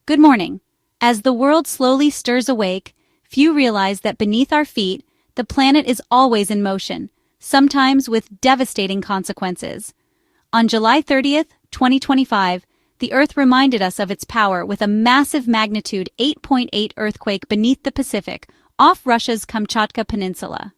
Good morning. As the world slowly stirs awake, few realize that beneath our feet, the planet is always in motion, sometimes with devastating consequences. On July 30th, 2025, the Earth reminded us of its power with a massive magnitude 8.8 earthquake beneath the Pacific, off Russia's Kamchatka Peninsula.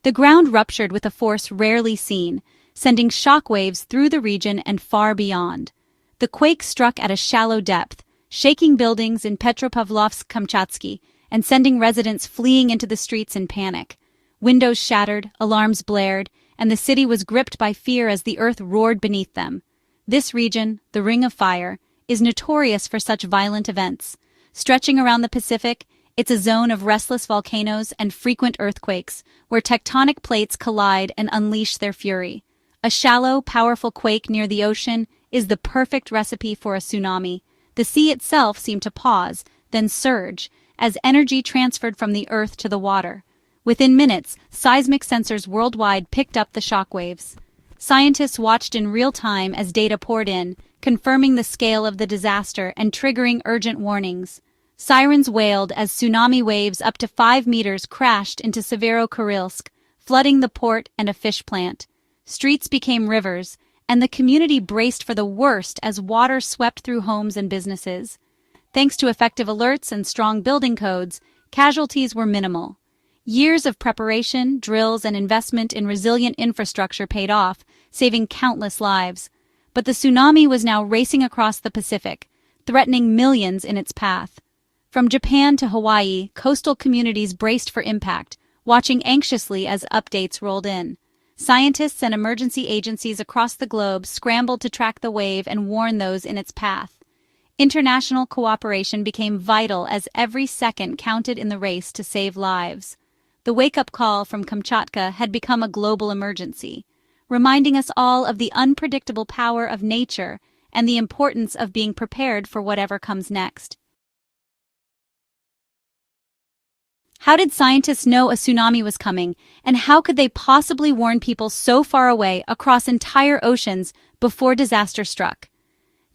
The ground ruptured with a force rarely seen, sending shockwaves through the region and far beyond. The quake struck at a shallow depth, shaking buildings in Petropavlovsk-Kamchatsky and sending residents fleeing into the streets in panic. Windows shattered, alarms blared, and the city was gripped by fear as the earth roared beneath them. This region, the Ring of Fire, is notorious for such violent events. Stretching around the Pacific, it's a zone of restless volcanoes and frequent earthquakes, where tectonic plates collide and unleash their fury. A shallow, powerful quake near the ocean is the perfect recipe for a tsunami. The sea itself seemed to pause, then surge, as energy transferred from the earth to the water. Within minutes, seismic sensors worldwide picked up the shockwaves. Scientists watched in real time as data poured in, confirming the scale of the disaster and triggering urgent warnings. Sirens wailed as tsunami waves up to 5 meters crashed into Severokurilsk, flooding the port and a fish plant. Streets became rivers, and the community braced for the worst as water swept through homes and businesses. Thanks to effective alerts and strong building codes, casualties were minimal. Years of preparation, drills, and investment in resilient infrastructure paid off, saving countless lives. But the tsunami was now racing across the Pacific, threatening millions in its path. From Japan to Hawaii, coastal communities braced for impact, watching anxiously as updates rolled in. Scientists and emergency agencies across the globe scrambled to track the wave and warn those in its path. International cooperation became vital as every second counted in the race to save lives. The wake-up call from Kamchatka had become a global emergency, reminding us all of the unpredictable power of nature and the importance of being prepared for whatever comes next. How did scientists know a tsunami was coming, and how could they possibly warn people so far away across entire oceans before disaster struck?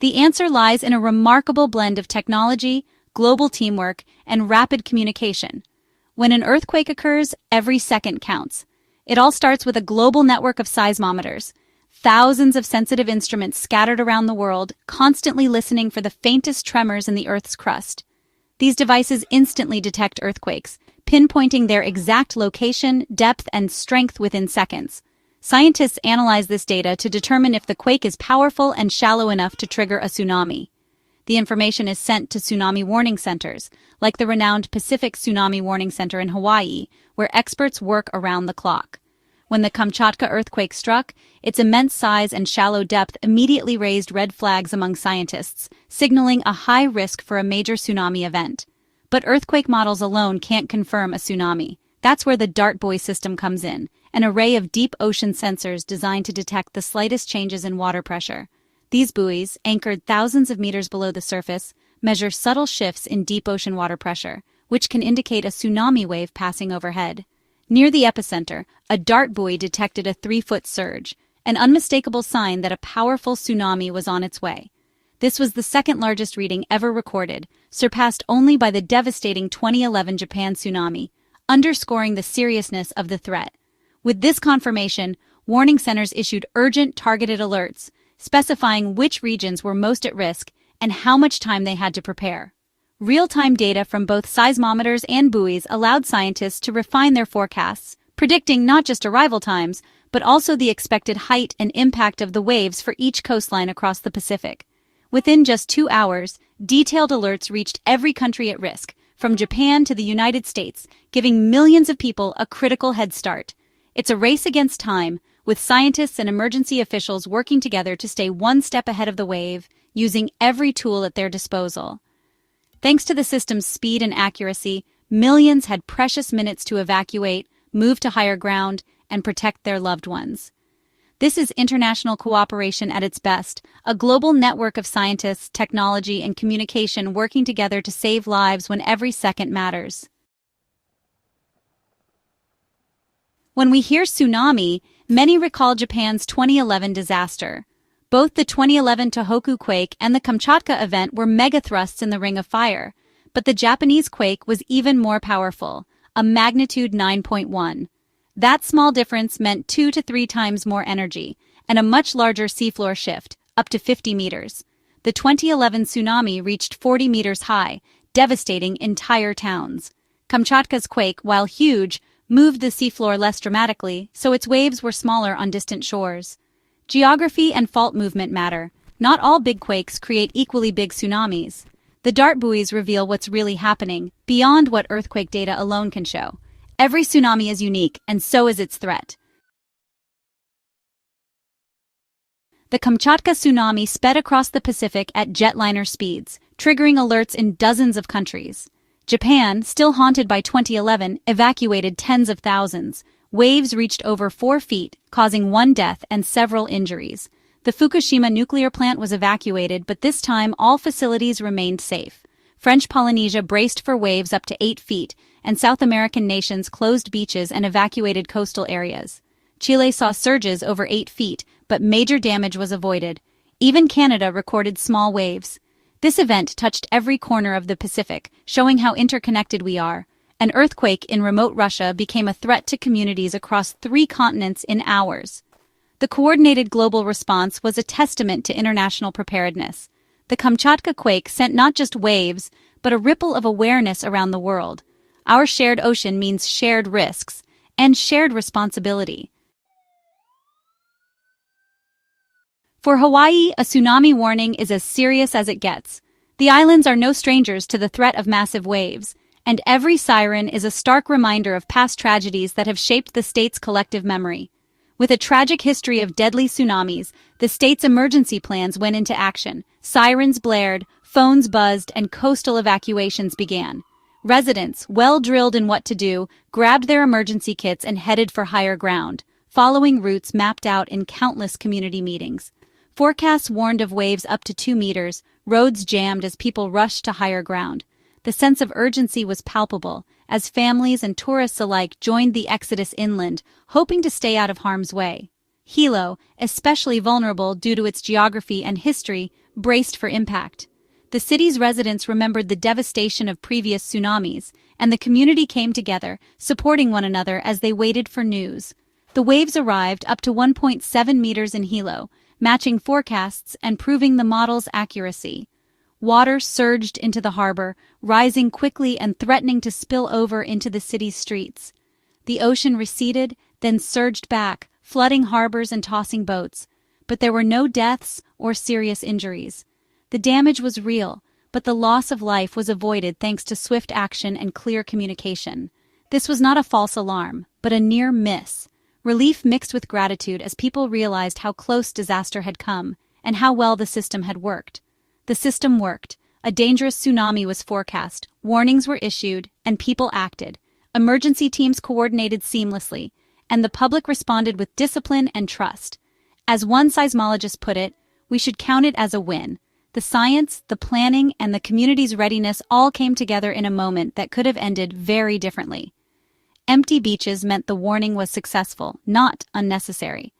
The answer lies in a remarkable blend of technology, global teamwork, and rapid communication. When an earthquake occurs, every second counts. It all starts with a global network of seismometers, thousands of sensitive instruments scattered around the world, constantly listening for the faintest tremors in the Earth's crust. These devices instantly detect earthquakes, pinpointing their exact location, depth, and strength within seconds. Scientists analyze this data to determine if the quake is powerful and shallow enough to trigger a tsunami. The information is sent to tsunami warning centers, like the renowned Pacific Tsunami Warning Center in Hawaii, where experts work around the clock. When the Kamchatka earthquake struck, its immense size and shallow depth immediately raised red flags among scientists, signaling a high risk for a major tsunami event. But earthquake models alone can't confirm a tsunami. That's where the Dart buoy system comes in, an array of deep ocean sensors designed to detect the slightest changes in water pressure. These buoys, anchored thousands of meters below the surface, measure subtle shifts in deep ocean water pressure, which can indicate a tsunami wave passing overhead. Near the epicenter, a Dart buoy detected a 3-foot surge, an unmistakable sign that a powerful tsunami was on its way. This was the second largest reading ever recorded, surpassed only by the devastating 2011 Japan tsunami, underscoring the seriousness of the threat. With this confirmation, warning centers issued urgent targeted alerts, specifying which regions were most at risk and how much time they had to prepare. Real-time data from both seismometers and buoys allowed scientists to refine their forecasts, predicting not just arrival times, but also the expected height and impact of the waves for each coastline across the Pacific. Within just 2 hours, detailed alerts reached every country at risk, from Japan to the United States, giving millions of people a critical head start. It's a race against time, with scientists and emergency officials working together to stay one step ahead of the wave, using every tool at their disposal. Thanks to the system's speed and accuracy, millions had precious minutes to evacuate, move to higher ground, and protect their loved ones. This is international cooperation at its best, a global network of scientists, technology, and communication working together to save lives when every second matters. When we hear tsunami, many recall Japan's 2011 disaster. Both the 2011 Tohoku quake and the Kamchatka event were megathrusts in the Ring of Fire. But the Japanese quake was even more powerful, a magnitude 9.1. That small difference meant 2 to 3 times more energy, and a much larger seafloor shift, up to 50 meters. The 2011 tsunami reached 40 meters high, devastating entire towns. Kamchatka's quake, while huge, moved the seafloor less dramatically, so its waves were smaller on distant shores. Geography and fault movement matter. Not all big quakes create equally big tsunamis. The dart buoys reveal what's really happening, beyond what earthquake data alone can show. Every tsunami is unique, and so is its threat. The Kamchatka tsunami sped across the Pacific at jetliner speeds, triggering alerts in dozens of countries. Japan, still haunted by 2011, evacuated tens of thousands. Waves reached over 4 feet, causing 1 death and several injuries. The Fukushima nuclear plant was evacuated, but this time all facilities remained safe. French Polynesia braced for waves up to 8 feet, and South American nations closed beaches and evacuated coastal areas. Chile saw surges over 8 feet, but major damage was avoided. Even Canada recorded small waves. This event touched every corner of the Pacific, showing how interconnected we are. An earthquake in remote Russia became a threat to communities across 3 continents in hours. The coordinated global response was a testament to international preparedness. The Kamchatka quake sent not just waves, but a ripple of awareness around the world. Our shared ocean means shared risks and shared responsibility. For Hawaii, a tsunami warning is as serious as it gets. The islands are no strangers to the threat of massive waves, and every siren is a stark reminder of past tragedies that have shaped the state's collective memory. With a tragic history of deadly tsunamis, the state's emergency plans went into action. Sirens blared, phones buzzed, and coastal evacuations began. Residents, well-drilled in what to do, grabbed their emergency kits and headed for higher ground, following routes mapped out in countless community meetings. Forecasts warned of waves up to 2 meters, roads jammed as people rushed to higher ground. The sense of urgency was palpable, as families and tourists alike joined the exodus inland, hoping to stay out of harm's way. Hilo, especially vulnerable due to its geography and history, braced for impact. The city's residents remembered the devastation of previous tsunamis, and the community came together, supporting one another as they waited for news. The waves arrived up to 1.7 meters in Hilo, matching forecasts and proving the model's accuracy. Water surged into the harbor, rising quickly and threatening to spill over into the city's streets. The ocean receded, then surged back, flooding harbors and tossing boats. But there were no deaths or serious injuries. The damage was real, but the loss of life was avoided thanks to swift action and clear communication. This was not a false alarm, but a near miss. Relief mixed with gratitude as people realized how close disaster had come and how well the system had worked. The system worked. A dangerous tsunami was forecast, warnings were issued, and people acted. Emergency teams coordinated seamlessly, and the public responded with discipline and trust. As one seismologist put it, we should count it as a win. The science, the planning, and the community's readiness all came together in a moment that could have ended very differently. Empty beaches meant the warning was successful, not unnecessary.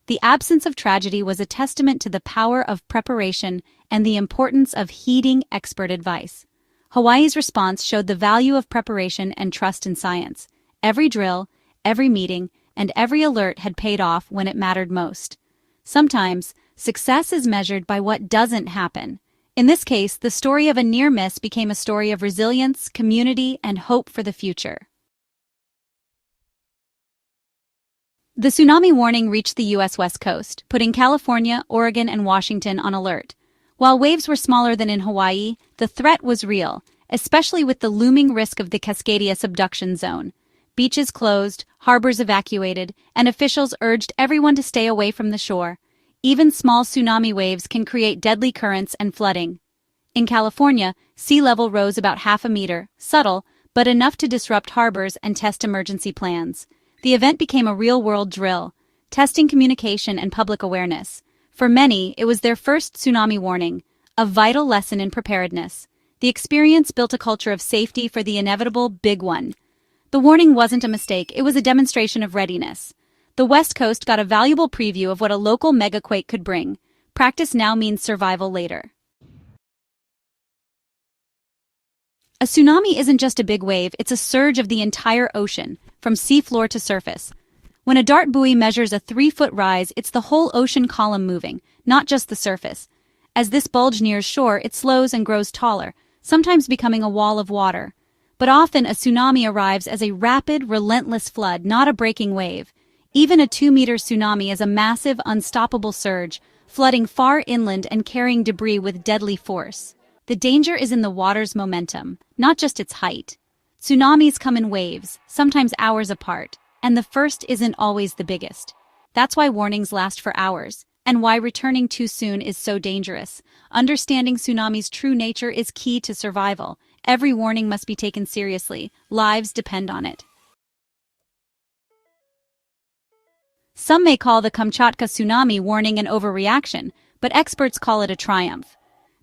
The absence of tragedy was a testament to the power of preparation and the importance of heeding expert advice. Hawaii's response showed the value of preparation and trust in science. Every drill, every meeting, and every alert had paid off when it mattered most. Sometimes, success is measured by what doesn't happen. In this case, the story of a near miss became a story of resilience, community, and hope for the future. The tsunami warning reached the U.S. West Coast, putting California, Oregon, and Washington on alert. While waves were smaller than in Hawaii, the threat was real, especially with the looming risk of the Cascadia subduction zone. Beaches closed, harbors evacuated, and officials urged everyone to stay away from the shore. Even small tsunami waves can create deadly currents and flooding. In California, sea level rose about 0.5 meters, subtle, but enough to disrupt harbors and test emergency plans. The event became a real-world drill, testing communication and public awareness. For many, it was their first tsunami warning, a vital lesson in preparedness. The experience built a culture of safety for the inevitable big one. The warning wasn't a mistake, it was a demonstration of readiness. The West Coast got a valuable preview of what a local megaquake could bring. Practice now means survival later. A tsunami isn't just a big wave, it's a surge of the entire ocean, from seafloor to surface. When a dart buoy measures a 3-foot rise, it's the whole ocean column moving, not just the surface. As this bulge nears shore, it slows and grows taller, sometimes becoming a wall of water. But often a tsunami arrives as a rapid, relentless flood, not a breaking wave. Even a 2-meter tsunami is a massive, unstoppable surge, flooding far inland and carrying debris with deadly force. The danger is in the water's momentum, not just its height. Tsunamis come in waves, sometimes hours apart, and the first isn't always the biggest. That's why warnings last for hours, and why returning too soon is so dangerous. Understanding tsunami's true nature is key to survival. Every warning must be taken seriously. Lives depend on it. Some may call the Kamchatka tsunami warning an overreaction, but experts call it a triumph.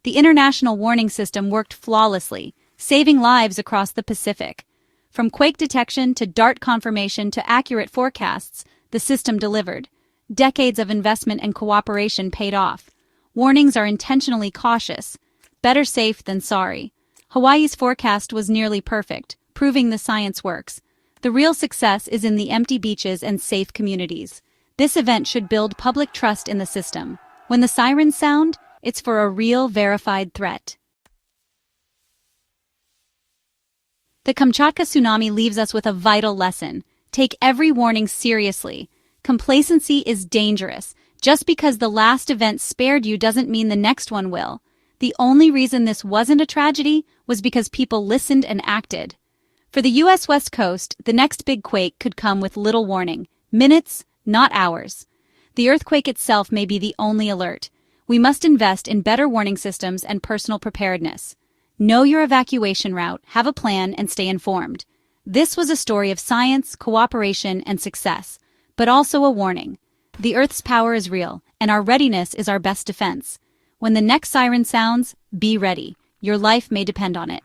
The international warning system worked flawlessly, saving lives across the Pacific. From quake detection to dart confirmation to accurate forecasts, the system delivered. Decades of investment and cooperation paid off. Warnings are intentionally cautious. Better safe than sorry. Hawaii's forecast was nearly perfect, proving the science works. The real success is in the empty beaches and safe communities. This event should build public trust in the system. When the sirens sound, it's for a real, verified threat. The Kamchatka tsunami leaves us with a vital lesson. Take every warning seriously. Complacency is dangerous. Just because the last event spared you doesn't mean the next one will. The only reason this wasn't a tragedy was because people listened and acted. For the U.S. West Coast, the next big quake could come with little warning. Minutes, not hours. The earthquake itself may be the only alert. We must invest in better warning systems and personal preparedness. Know your evacuation route, have a plan, and stay informed. This was a story of science, cooperation, and success, but also a warning. The Earth's power is real, and our readiness is our best defense. When the next siren sounds, be ready. Your life may depend on it.